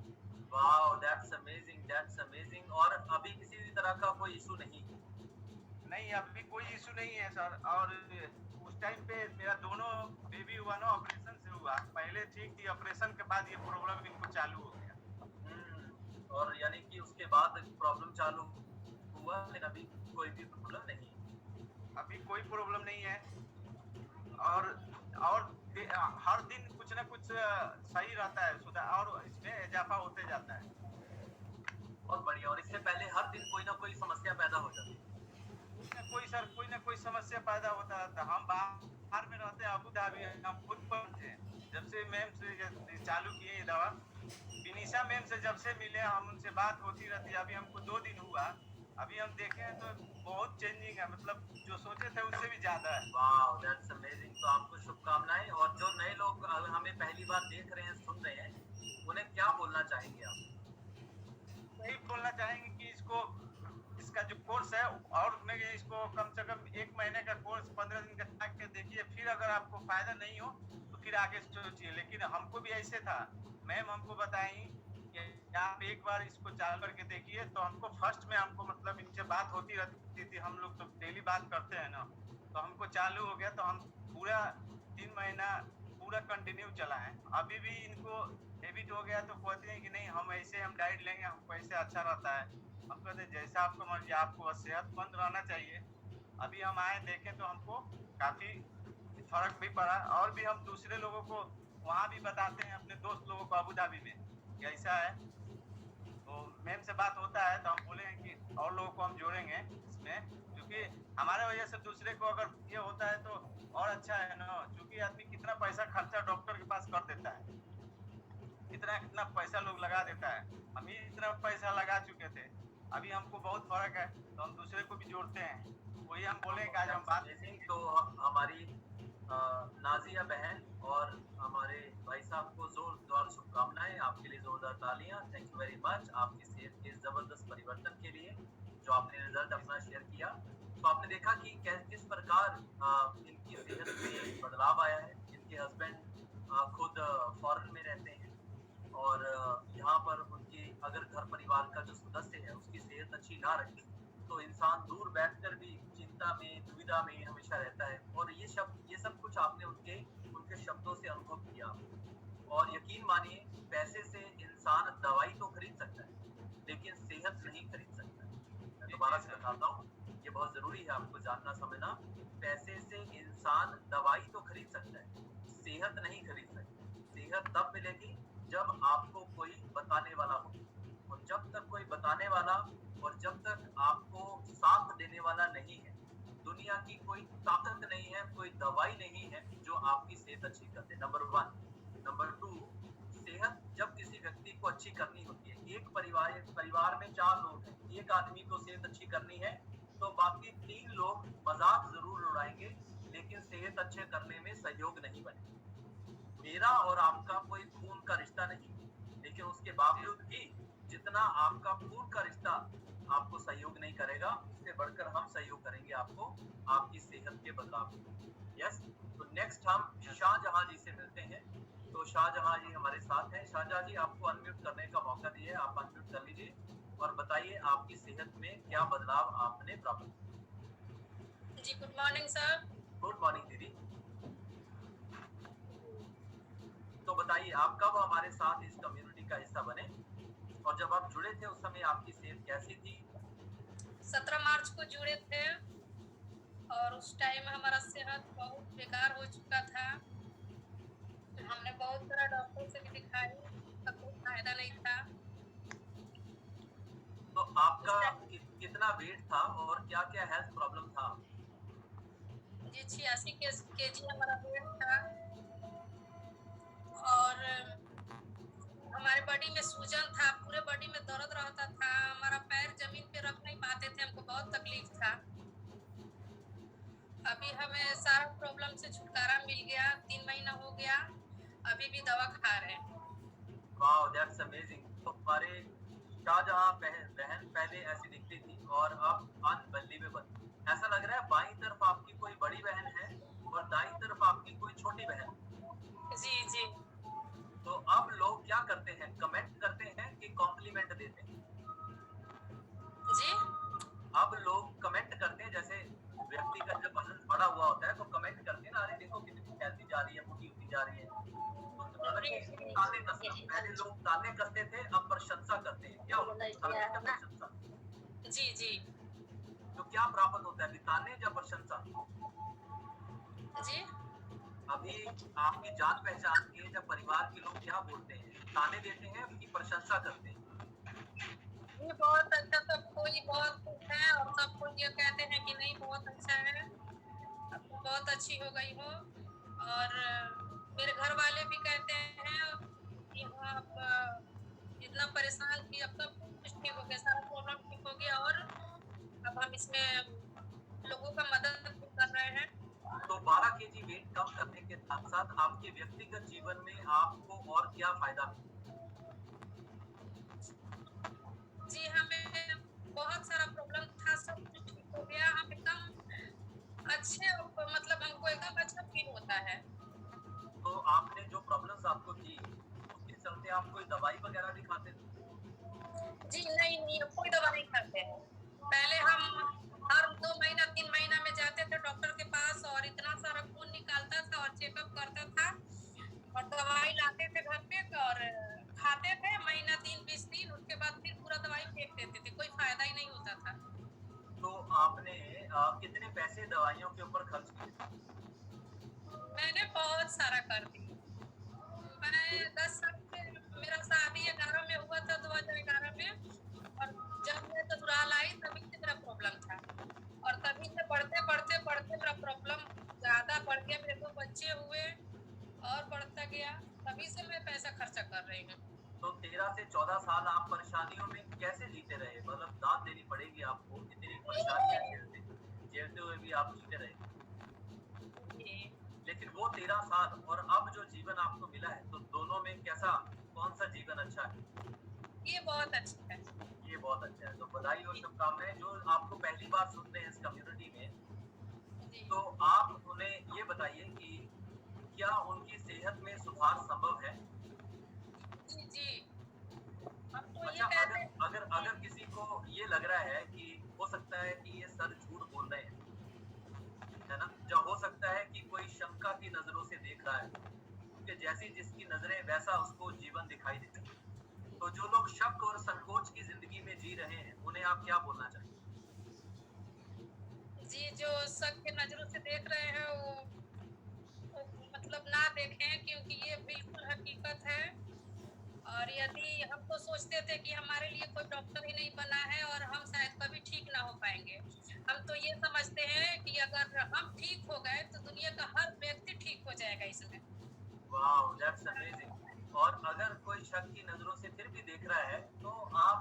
Wow that's amazing, that's amazing. और अभी किसी भी तरह का कोई इशू नहीं? नहीं, अभी कोई इशू नहीं है सर। और उस टाइम पे मेरा दोनों बेबी हुआ ना ऑपरेशन से हुआ, पहले ठीक थी, ऑपरेशन के बाद ये प्रॉब्लम इनको चालू हो गया। और यानी कि उसके बाद प्रॉब्लम चालू हुआ, लेकिन अभी कोई भी प्रॉब्लम नहीं है। अभी कोई प्रॉब्लम नहीं है। और हर दिन कुछ ना कुछ सही रहता है, सुधार, और इसमें इजाफा होते जाता है। बहुत बढ़िया। और इससे पहले हर दिन कोई ना कोई समस्या पैदा हो जाती है? कोई ना कोई समस्या पैदा होता रहता। हम बाहर में रहते हैं, अबू धाबी, हम खुद पर थे। जब से मैम से चालू किए ये दवा, विनीशा मैम से जब से मिले, हम उनसे बात होती रहती है। अभी हमको 2 दिन हुआ, अभी हम देखे हैं तो बहुत चेंजिंग है, मतलब जो सोचे थे उससे भी ज्यादा है। Wow that's amazing. तो आपको शुभकामनाएं। और जो नए लोग हमें पहली बार देख रहे हैं, सुन रहे हैं, उन्हें क्या बोलना चाहेंगे आप? यही बोलना चाहेंगे कि इसका जो कोर्स है, और मैं इसको कम से कम 1 महीने का कोर्स 15 दिन का चला के देखिए, फिर अगर आपको फायदा नहीं हो तो फिर आगे सोचिए। लेकिन हमको भी ऐसे था, मैम हमको बताई कि आप एक बार इसको चालू करके देखिए। तो हमको फर्स्ट में हमको, मतलब इनसे बात होती रहती थी, हम लोग तो डेली बात करते हैं ना, तो हमको चालू हो गया। तो हम पूरा 3 महीना पूरा कंटिन्यू चला है। अभी भी इनको हैबिट हो गया, तो कहते हैं कि नहीं हम ऐसे हम डाइट लेंगे, हमको ऐसे अच्छा रहता है। हम कहते हैं जैसा आपको मर्जी, आपको सेहतमंद रहना चाहिए। अभी हम आए देखें तो हमको काफी फर्क भी पड़ा। और भी हम दूसरे लोगों को वहाँ भी बताते हैं, अपने दोस्त लोगों को अबू धाबी में कि ऐसा है। तो मैम से बात होता है तो हम बोले हैं कि और लोगों को हम जोड़ेंगे इसमें, क्योंकि हमारे वजह से दूसरे को अगर ये होता है तो और अच्छा है ना। क्योंकि आदमी कितना पैसा खर्चा डॉक्टर के पास कर देता है, इतना कितना पैसा लोग लगा देता है। हम ही इतना पैसा लगा चुके थे, अभी हमको बहुत फर्क है तो हम दूसरे को भी जोड़ते हैं। वही हम बोले कि आज हम बात तो हमारी नाजिया बहन और हमारे भाई साहब को जोरदार शुभकामनाएं, आपके लिए जोरदार तालियां। थैंक यू वेरी मच आपकी सेहत के जबरदस्त परिवर्तन के लिए जो आपने रिजल्ट अपना शेयर किया। तो आपने देखा कि किस प्रकार इनकी सेहत में बदलाव आया है। इनके हस्बैंड खुद फॉरेन में रहते हैं और यहाँ पर उनकी अगर घर परिवार का जो सदस्य है उसकी सेहत अच्छी ना रहे तो इंसान दूर बैठकर भी चिंता में दुविधा में हमेशा रहता है। और ये सब कुछ आपने उनके शब्दों से अनुभव किया। और यकीन मानिए, पैसे से इंसान दवाई तो खरीद सकता है लेकिन सेहत नहीं खरीद सकता। मैं दोबारा से बताता हूँ, ये बहुत जरूरी है आपको जानना समझना। पैसे से इंसान दवाई तो खरीद सकता है, सेहत नहीं खरीद सकता। सेहत तब मिलेगी जब आपको कोई बताने वाला हो, और जब तक कोई बताने वाला और जब तक आपको साथ देने वाला नहीं है, दुनिया की कोई ताकत नहीं है, कोई दवाई नहीं है जो आपकी सेहत अच्छी कर दे। नंबर 1। नंबर 2, सेहत जब किसी व्यक्ति को अच्छी करनी होती है, एक परिवार में 4 लोग हैं, एक आदमी को सेहत अच्छी करनी है तो बाकी 3 लोग मजाक जरूर उड़ाएंगे लेकिन सेहत अच्छे करने में सहयोग नहीं बनेगा। मेरा और आपका कोई खून का रिश्ता नहीं, लेकिन उसके बावजूद भी जितना आपका खून का रिश्ता आपको सहयोग नहीं करेगा, उससे बढ़कर हम सहयोग करेंगे आपको आपकी सेहत के बदलाव में। यस, तो नेक्स्ट हम शाहजहां जी से मिलते हैं। तो शाहजहां जी हमारे साथ हैं। शाहजहां जी, आपको अनम्यूट करने का मौका दिए, आप अनम्यूट कर लीजिए और बताइए आपकी सेहत में क्या बदलाव आपने प्राप्त किया। जी, good morning sir. Good morning दीदी। तो बताइए आप कब हमारे साथ इस कम्युनिटी का हिस्सा बने और जब आप जुड़े थे उस समय आपकी सेहत कैसी थी? 17 मार्च को जुड़े थे और उस टाइम हमारा सेहत बहुत बेकार हो चुका था। हमने बहुत सारा डॉक्टर से भी दिखाई, तब कोई फायदा नहीं था। तो आपका कितना वेट था और क्या क्या हेल्थ प्रॉब्लम था? जी, 86 केजी हमारा वेट था और हमारे बॉडी में सूजन था, पूरे बॉडी में दर्द रहता था, हमारा पैर जमीन पे रख नहीं पाते थे, हमको बहुत तकलीफ था। अभी हमें सारा प्रॉब्लम से छुटकारा मिल गया, 3 महीना हो गया, अभी भी दवा खा रहे हैं। Wow, that's amazing. तो हमारे शाहजहां बहन पहले ऐसी दिखती थी और अब अनबिलीवेबल। ऐसा लग रहा है बाईं तरफ आपकी कोई बड़ी बहन है और दाईं तरफ आपकी कोई छोटी बहन। जी जी। तो अब लोग क्या करते हैं, कमेंट करते हैं कि कॉम्प्लीमेंट देते हैं? जी, अब लोग कमेंट करते हैं, जैसे व्यक्ति का जब वजन बढ़ा हुआ होता है तो कमेंट करते हैं ना, अरे देखो कितनी हेल्दी जा रही है, मोटी होती जा रही है। तो ताने कसना, पहले लोग ताने कसते थे, अब प्रशंसा करते हैं। क्या होता है ताने या प्रशंसा? जी जी। तो क्या प्राप्त होता है, कि ताने या प्रशंसा? जी, अभी आपकी जान पहचान के जब परिवार के लोग क्या बोलते हैं, ताने देते हैं कि प्रशंसा करते हैं? ये बहुत अच्छा, सब कोई बहुत खुश है और सब कोई ये कहते हैं कि नहीं बहुत अच्छा है, अब तो बहुत अच्छी हो गई हो। और मेरे घर वाले भी कहते हैं कि हाँ, अब इतना परेशान थी, अब सब कुछ ठीक हो गया, सारा प्रॉब्लम ठीक हो गया और अब हम इसमें लोगों का मदद भी कर रहे हैं। तो 12 केजी वेट कम करने के साथ साथ आपके व्यक्तिगत जीवन में आपको और क्या फायदा मिला? जी, हमें बहुत सारा प्रॉब्लम था, सब कुछ ठीक हो गया, हम एकदम अच्छे, मतलब हमको एकदम अच्छा फील होता है। तो आपने जो प्रॉब्लम्स आपको थी उसके चलते आप कोई दवाई वगैरह भी खाते थे? जी नहीं नहीं, अब कोई दवा नहीं खाते हैं। पहले हम हर 2 महीना 3 महीना में जाते थे डॉक्टर के पास और इतना सारा खून निकालता था और चेकअप करता था और दवाई लाते थे घर पे और खाते थे महीना 20 दिन, उसके बाद फिर पूरा दवाई फेंक देते थे, कोई फायदा ही नहीं होता था। तो आपने कितने पैसे दवाइयों के ऊपर खर्च किए? मैंने बहुत सारा कर दी। मैं 10 साल से, मेरा शादी 11 में हुआ था, 2011 में, और जब मैं ससुराल आई तभी से मेरा प्रॉब्लम था, और तभी से बढ़ते मेरा प्रॉब्लम ज्यादा बढ़ गया। मेरे 2 बच्चे हुए और बढ़ता गया, तभी से मैं पैसा खर्चा कर रही हूँ। तो 13 से 14 साल आप परेशानियों में कैसे जीते रहे? मतलब दाद देनी पड़ेगी आपको, इतनी परेशानियां झेलते हुए भी आप जीते रहे। जी, लेकिन वो 13 साल और अब जो जीवन आपको मिला है, तो दोनों में कैसा, कौन सा जीवन अच्छा है? ये बहुत अच्छा है। ये बहुत अच्छा है, तो बधाई और शुभकामनाएं। जो आपको पहली बार सुन रहे हैं इस कम्युनिटी में, जी, तो आप उन्हें ये बताइए कि क्या उनकी सेहत में सुधार संभव है? जी, जी। हम तो ये अच्छा, कहते हैं अगर अगर कि अगर किसी को ये लग रहा है कि हो सकता है कि ये सर झूठ बोल रहे हैं, है ना, या हो सकता है कि कोई शंका की नजरों से देख रहा है, क्योंकि जैसी जिसकी नजरें वैसा उसको जीवन दिखाई देता है। तो जो लोग शक और संकोच की जिंदगी में जी रहे हैं, उन्हें आप क्या बोलना चाहेंगे? जी, जो शक के नज़रों से देख रहे हैं वो मतलब ना देखें, क्योंकि ये बिल्कुल हकीकत है। और यदि हम तो सोचते थे कि हमारे लिए कोई डॉक्टर ही नहीं बना है और हम शायद कभी ठीक ना हो पाएँगे। हम तो ये समझते हैं कि अगर हम ठीक हो गए तो दुनिया का हर व्यक्ति ठीक हो जाएगा इसमें। Wow, that's amazing. और अगर कोई शक की नजरों से फिर भी देख रहा है, तो आप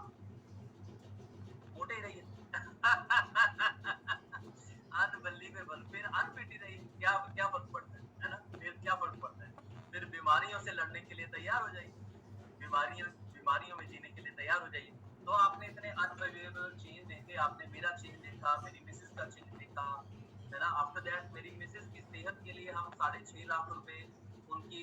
मोटे ही रहिए। अनबिलीवेबल, फिर अनफिट ही रहिए। क्या क्या फर्क पड़ता है ना? फिर क्या फर्क पड़ता है? फिर बीमारियों से लड़ने के लिए तैयार हो जाइए। बीमारियों बीमारियों में जीने के लिए तैयार हो जाइए। तो आपने इतने अनबिलीवेबल चेंज देखे, आपने मेरा चेंज देखा, मेरी मिसेस का चेंज देखा, है ना? आफ्टर दैट मेरी मिसेस की सेहत के लिए हम 6.5 लाख रुपए उनकी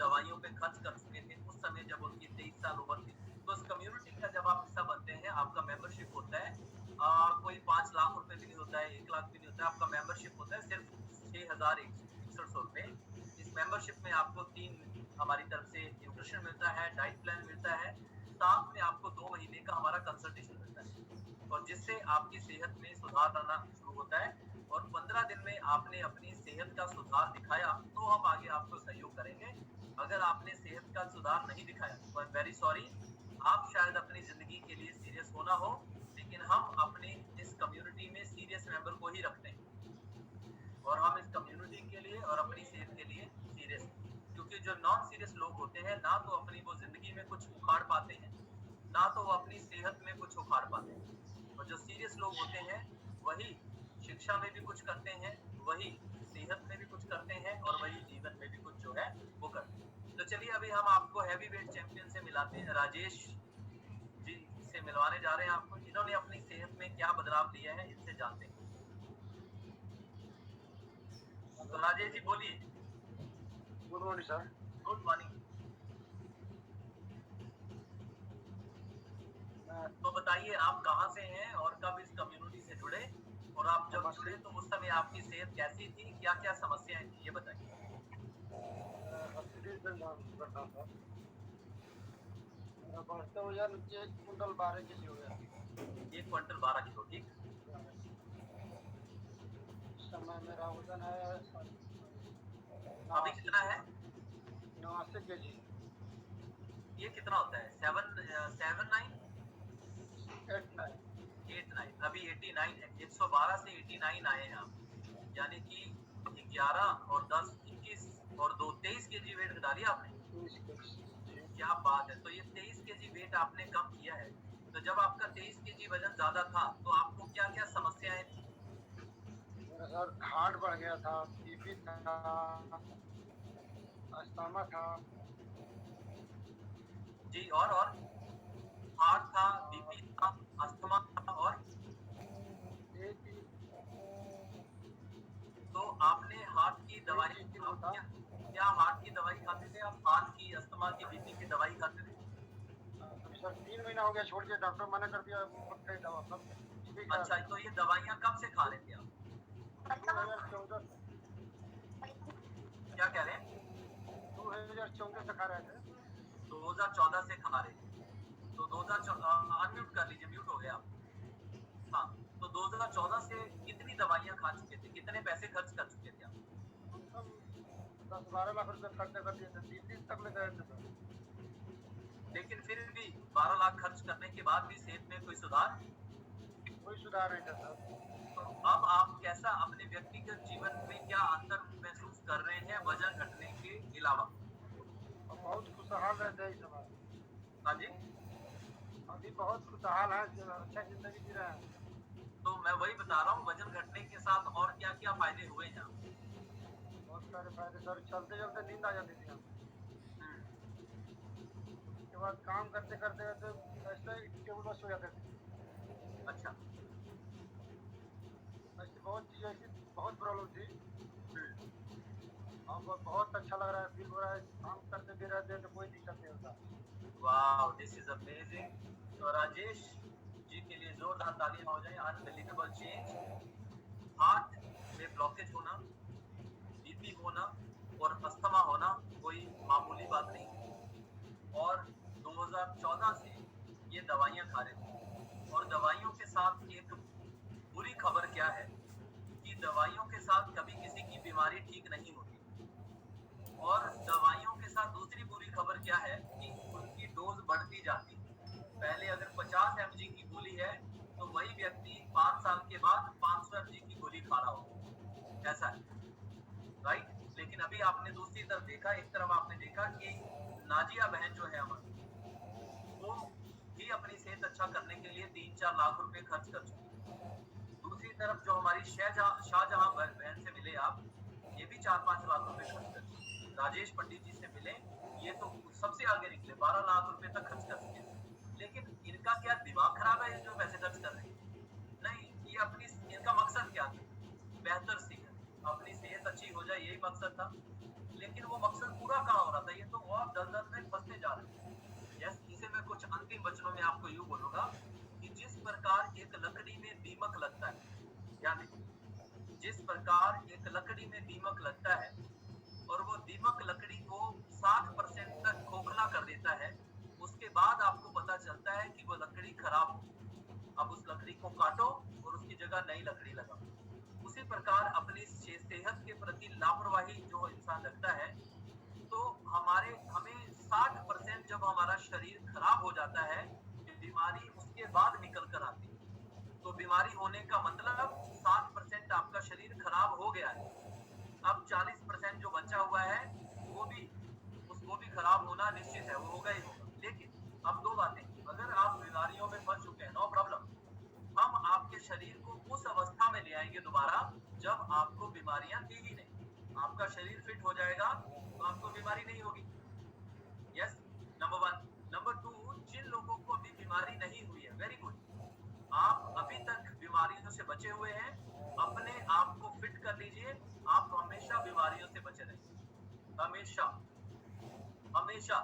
दवाइयों पे खर्च कर चुके थे, उस समय जब उनकी 23 साल उम्र थी। तो इस कम्युनिटी का जब आप हिस्सा बनते हैं, आपका मेंबरशिप होता है, कोई 5 लाख रुपए भी नहीं होता है, 1 लाख भी नहीं होता है। आपका मेंबरशिप होता है सिर्फ 6,161 रुपए। इस मेंबरशिप में आपको 3 हमारी तरफ से न्यूट्रिशन मिलता है, डाइट प्लान मिलता है, साथ में आपको 2 महीने का हमारा कंसल्टेशन मिलता है, और जिससे आपकी सेहत में सुधार आना शुरू होता है। और 15 दिन में आपने अपनी सेहत का सुधार दिखाया, तो हम आगे आपको सहयोग करेंगे। अगर आपने सेहत का सुधार नहीं दिखाया, तो आई एम वेरी सॉरी, आप शायद अपनी जिंदगी के लिए सीरियस होना हो, लेकिन हम अपने इस कम्युनिटी में सीरियस मेंबर को ही रखते हैं, और हम इस कम्युनिटी के लिए और अपनी सेहत के लिए सीरियस हैं। क्योंकि जो नॉन सीरियस लोग होते हैं, ना तो अपनी वो जिंदगी में कुछ उखाड़ पाते हैं, ना तो वो अपनी सेहत में कुछ उखाड़ पाते हैं। और जो सीरियस लोग होते हैं, वही शिक्षा में भी कुछ करते हैं, वही सेहत में भी कुछ करते हैं, और वही जीवन में भी कुछ जो है वो करते हैं। तो चलिए, अभी हम आपको हैवी वेट चैंपियन से मिलाते हैं। राजेश जी से मिलवाने जा रहे हैं आपको, इन्होंने अपनी सेहत में क्या बदलाव लिया है, इनसे जानते हैं। तो राजेश जी बोलिए। Good morning sir. Good morning. तो बताइए, आप कहाँ से हैं और कब इस कम्युनिटी से जुड़े, और आप जब जुड़े तो उस समय आपकी सेहत कैसी थी, क्या क्या समस्याएं थी, ये बताइए। करता था, मेरा बढ़ते वजन 1 कुंटल 12 kg हो गया। 1 क्विंटल 12 किलो, ठीक। इस समय मेरा वजन है अभी कितना है? 89 kg। ये कितना होता है? 7 9 89। 8 9, अभी 89 है। 112 से 89 आए हैं आप, यानी कि 11 और 10 21 और 2 23 kg वेट घटा लिया आपने। 20 kg। क्या बात है! तो ये 23 kg वेट आपने कम किया है। तो जब आपका 23 kg वजन ज्यादा था, तो आपको क्या क्या समस्याएं थी? मेरा सर हार्ट बढ़ गया था, बीपी था, अस्थमा था। जी, और हार्ट था, बीपी था, अस्थमा था, और एक ही तो आपने हार्ट की दवाई, क्या हार्ट की दवाई खाते थे आप? हार्ट की, अस्थमा की, बीपी की दवाई खाते थे? अभी सर 3 महीना हो गया छोड़ के, डॉक्टर मना कर दिया दवा सब। अच्छा, तो ये दवाइयाँ कब से खा रहे थे आप? 2014 से। क्या कह रहे हैं? 2014 से खा रहे थे। 2014 से खा रहे थे। तो 2014, अनम्यूट कर लीजिए, म्यूट हो गया आप। हाँ, तो 2014 से कितनी दवाइयाँ खा चुके थे, कितने पैसे खर्च कर चुके थे आप? 10-12 लाख रुपए खर्चा कर दिए थे, 30 तक ले गए थे सर। लेकिन फिर भी 12 लाख खर्च करने के बाद भी सेहत में कोई सुधार? कोई सुधार नहीं था सर। तो अब आप कैसा अपने व्यक्तिगत जीवन में क्या अंतर महसूस कर रहे हैं वजन घटने के अलावा? और बहुत खुशहाल रहते हैं इस समय। हाँ जी, अभी बहुत खुशहाल है, अच्छा जिंदगी जी रहे हैं। तो मैं वही बता रहा हूँ, वजन घटने के साथ और क्या क्या फायदे हुए हैं? बहुत सारे फायदे सर, चलते चलते नींद आ जाती थी हमें। उसके बाद काम करते करते ऐसे ही टेबल बस हो जाते थे। अच्छा। ऐसी बहुत चीज़, ऐसी बहुत प्रॉब्लम थी। अब बहुत अच्छा लग रहा है, फील हो रहा है, काम करते भी रहते हैं तो कोई दिक्कत नहीं होता। Wow, this is amazing. तो राजेश जी के लिए जोरदार तालियां हो जाए। Unbelievable change. हार्ट में ब्लॉकेज होना, बीपी होना और अस्थमा होना कोई मामूली बात नहीं। और 2014 से ये दवाइयां खा रहे थे, और दवाइयों के साथ एक बुरी खबर क्या है कि दवाइयों के साथ कभी किसी की बीमारी ठीक नहीं होती। और दवाइयों के साथ दूसरी बुरी खबर क्या है कि उनकी डोज बढ़ती जाती है। पहले अगर 50 mg की गोली है तो वही व्यक्ति 5 साल के बाद 500 mg की गोली खा रहा होगा। ऐसा है, राइट? लेकिन अभी आपने दूसरी तरफ देखा, एक तरफ आपने देखा कि नाजिया बहन जो है हमारी, वो भी अपनी सेहत अच्छा करने के लिए 3-4 लाख रुपए खर्च कर चुकी है। दूसरी तरफ जो हमारी शाहजहां बहन से मिले आप, ये भी 4-5 लाख रुपए खर्च कर चुके। राजेश पंडित जी से मिले, ये तो सबसे आगे निकले, 12 लाख रुपए तक खर्च कर चुके। लेकिन इनका क्या दिमाग खराब है जो पैसे खर्च कर रहे हैं? नहीं, ये अपनी, इनका मकसद क्या था? बेहतर सेहत, अपनी सेहत अच्छी हो जाए, यही मकसद था। लेकिन वो मकसद पूरा कहाँ हो रहा था? ये तो और दलदल में फंसते जा रहे हैं। यस, इसे मैं कुछ अंतिम वचनों में आपको यूं बोलूंगा कि जिस प्रकार एक लकड़ी में दीमक लगता है, ध्यान दीजिए, जिस प्रकार एक लकड़ी में दीमक लगता है और वो दीमक लकड़ी को 60% तक खोखला कर देता है, उसके बाद आपको पता चलता है कि वो लकड़ी खराब हो। अब उस लकड़ी को काटो और उसकी जगह नई लकड़ी लगाओ। उसी प्रकार अपनी सेहत के प्रति लापरवाही जो इंसान रखता है, तो हमें 60% जब हमारा शरीर खराब हो जाता है, बीमारी उसके बाद निकल कर आती है। तो बीमारी होने का मतलब 60% आपका शरीर खराब हो गया है। अब 40% जो बचा हुआ है वो भी खराब होना निश्चित है, वो होगा ही होगा। लेकिन अब दो बातें, अगर आप बीमारियों में फंस चुके हैं, नो प्रॉब्लम, हम आपके शरीर को उस अवस्था में ले आएंगे दोबारा जब आपको बीमारियां थी ही नहीं। आपका शरीर फिट हो जाएगा तो आपको बीमारी नहीं होगी। Yes, number 1। नंबर 2, जिन लोगों को अभी बीमारी नहीं हुई है, वेरी गुड, आप अभी तक बीमारियों से बचे हुए हैं, अपने आप को फिट कर लीजिए। आप हमेशा बीमारियों से बचे रहेंगे, हमेशा हमेशा।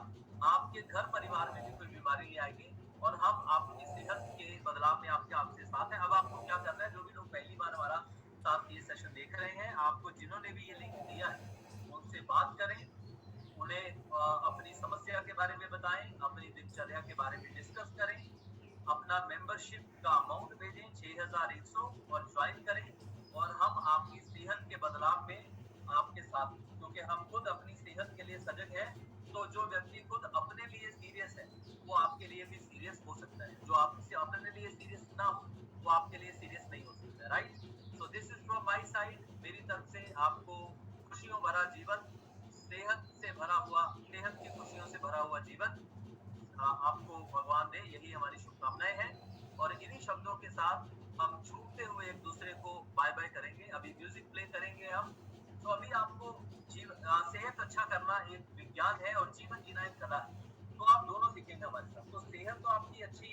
आपके घर परिवार में भी कोई बीमारी नहीं आएगी, और हम आपकी सेहत के बदलाव में आपसे साथ हैं। अब आपको क्या करना है, जो भी लोग पहली बार हमारा साथ ये सेशन देख रहे हैं, आपको जिन्होंने भी ये लिंक दिया है उनसे बात करें, उन्हें अपनी समस्या के बारे में बताएं, अपनी दिनचर्या के बारे में डिस्कस करें, अपना मेंबरशिप का अमाउंट भेजें 6100 और ज्वाइन करें, और हम आपकी सेहत के बदलाव में आपके साथ, क्योंकि हम खुद अपनी सेहत के लिए सजग है। तो जो व्यक्ति खुद अपने लिए सीरियस है वो आपके लिए भी सीरियस हो सकता है, जो आपसे अपने लिए सीरियस ना हो वो आपके लिए सीरियस नहीं हो सकता है, right? So this is from my side, मेरी तरफ से आपको खुशियों भरा जीवन, सेहत की खुशियों से भरा हुआ जीवन आपको भगवान दे, यही हमारी शुभकामनाएं हैं। और इन्हीं शब्दों के साथ हम छूटते हुए एक दूसरे को बाय बाय करेंगे। अभी म्यूजिक प्ले करेंगे हम। तो अभी आपको सेहत अच्छा करना एक विज्ञान है और जीवन जीना एक कला है, तो आप दोनों सीखेंगे हमारे साथ। तो सेहत तो आपकी अच्छी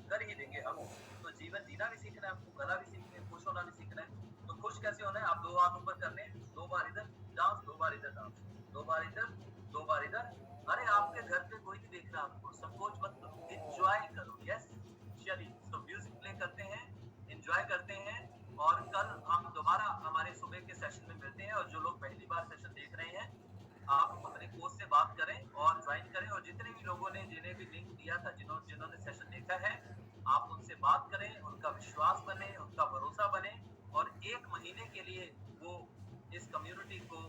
कर ही देंगे हम, तो जीवन जीना भी सीखना है आपको, कला भी सीखना है, खुश होना भी सीखना है। तो खुश कैसे होना है? आप 2 हाथ ऊपर करने हैं, 2 बार इधर डांस, 2 बार इधर डांस, 2 बार इधर, 2 बार इधर। अरे आपके घर पे कोई नहीं देख रहा आपको, संकोच मत करो, एंजॉय करो। यस, चलिए तो म्यूजिक प्ले करते हैं, एंजॉय करते हैं, और कल हम दोबारा हमारे सुबह के सेशन में मिलते हैं। और जो लोग पहली बार सेशन देख रहे हैं, आप अपने कोच से बात करें और ज्वाइन करें, और जितने भी लोगों ने, जिन्हें भी लिंक दिया था, जिन्होंने सेशन देखा है, आप उनसे बात करें, उनका विश्वास बने, उनका भरोसा बने, और 1 महीने के लिए वो इस कम्युनिटी को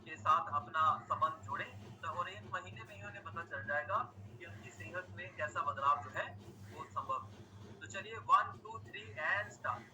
के साथ अपना संबंध जोड़े तो और 1 महीने में ही उन्हें पता चल जाएगा कि उनकी सेहत में कैसा बदलाव जो है वो संभव है। तो चलिए 1 2 3 एंड स्टार्ट।